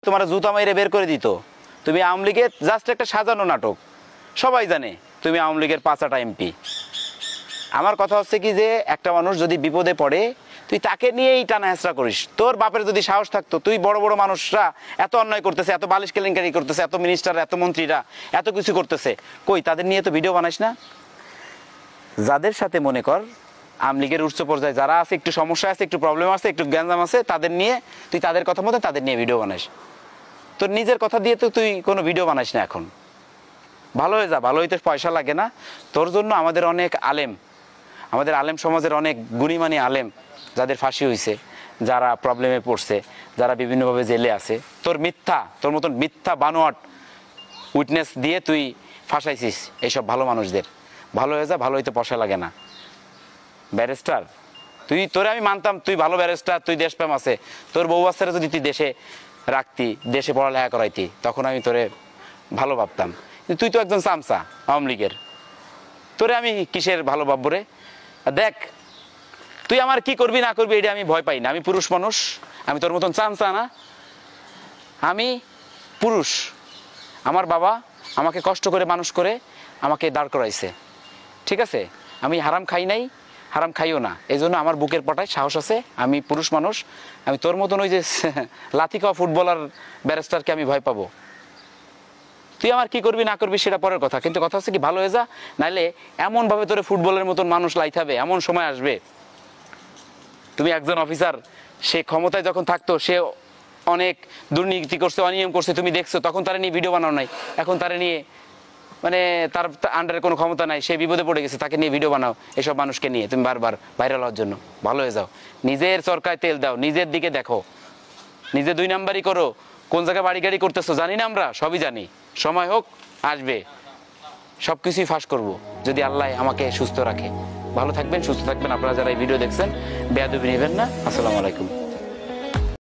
তোমার জুতা মাইরে বের করে দিত। তুমি আওয়ামী লীগের জাস্ট একটা সাজানো নাটক, সবাই জানে তুমি আওয়ামী লীগের 5টা এমপি। আমার কথা হচ্ছে কি যে একটা মানুষ যদি বিপদে পড়ে তুই তাকে নিয়েই টানা হেঁচড়া করিস। তোর বাপের যদি সাহস থাকতো, তুই বড় বড় মানুষরা এত অন্যায় করতেছে, এত বালিশ কেলেঙ্কারি করতেছে, এত মিনিস্টার, এত মন্ত্রীরা এত কিছু করতেছে, কই তাদের নিয়ে তো ভিডিও বানাইস না? যাদের সাথে মনে কর আওয়ামী লীগের উচ্চ পর্যায়ে যারা আছে, একটু সমস্যা আছে, একটু প্রবলেম আছে, একটু গ্যাঞ্জাম আছে, তাদের নিয়ে তুই তাদের কথা মতো তাদের নিয়ে ভিডিও বানাইস। তোর নিজের কথা দিয়ে তো তুই কোনো ভিডিও বানাইস না। এখন ভালো হয়ে যা, ভালো হইতে পয়সা লাগে না। তোর জন্য আমাদের অনেক আলেম, আমাদের আলেম সমাজের অনেক গুণীমানী আলেম যাদের ফাঁসি হয়েছে, যারা প্রবলেমে পড়ছে, যারা বিভিন্নভাবে জেলে আছে, তোর মতন মিথ্যা বানোয়াট উইটনেস দিয়ে তুই ফাঁসাইছিস এইসব ভালো মানুষদের। ভালো হয়ে যা, ভালো হইতে পয়সা লাগে না। ব্যারিস্টার তোরে আমি মানতাম, তুই ভালো ব্যারিস্টার, তুই দেশপ্রেম আছে, তোর বউ বাচ্চারা যদি তুই দেশে রাখতি, দেশে পড়ালেখা করাইতি, তখন আমি তোরে ভালো ভাবতাম। কিন্তু তুই তো একজন চামচা আওয়ামী লীগের, তোরে আমি কিসের ভালো ভাববো রে? দেখ তুই আমার কি করবি না করবি এটা আমি ভয় পাই না। আমি পুরুষ মানুষ, আমি তোর মতন চামচা না, আমি পুরুষ। আমার বাবা আমাকে কষ্ট করে মানুষ করে আমাকে দাঁড় করাইছে, ঠিক আছে? আমি হারাম খাই নাই, হারাম খাইও না, এই জন্য আমার বুকের পটায় সাহস আছে। আমি পুরুষ মানুষ, আমি তোর মতন ওই যে লাথি খাওয়া ফুটবলার ব্যারিস্টারকে আমি ভয় পাবো? তুই আমার কি করবি না করবি সেটা পরের কথা, কিন্তু কথা হচ্ছে কি ভালো হয়ে যা, নাইলে এমনভাবে তোরে ফুটবলের মতন মানুষ লাইথাবে, এমন সময় আসবে। তুমি একজন অফিসার, সে ক্ষমতায় যখন থাকতো সে অনেক দুর্নীতি করছে, অনিয়ম করছে, তুমি দেখছো, তখন তারা নিয়ে ভিডিও বানাও নাই। এখন তারা নিয়ে মানে তার আন্ডারে কোনো ক্ষমতা নাই, সে বিপদে পড়ে গেছে, তাকে নিয়ে ভিডিও বানাও। এসব মানুষকে নিয়ে তুমি বারবার ভাইরাল হওয়ার জন্য। ভালো হয়ে যাও, নিজের চরকায় তেল দাও, নিজের দিকে দেখো, নিজে 2 নাম্বারই করো। কোন জায়গায় বাড়ি গাড়ি করতেছো জানি না, আমরা সবই জানি। সময় হোক, আসবে, সব কিছুই ফাঁস করবো যদি আল্লাহ আমাকে সুস্থ রাখে। ভালো থাকবেন, সুস্থ থাকবেন। আপনারা যারা এই ভিডিও দেখছেন বেয়াদবি নেবেন না। আসসালামু আলাইকুম।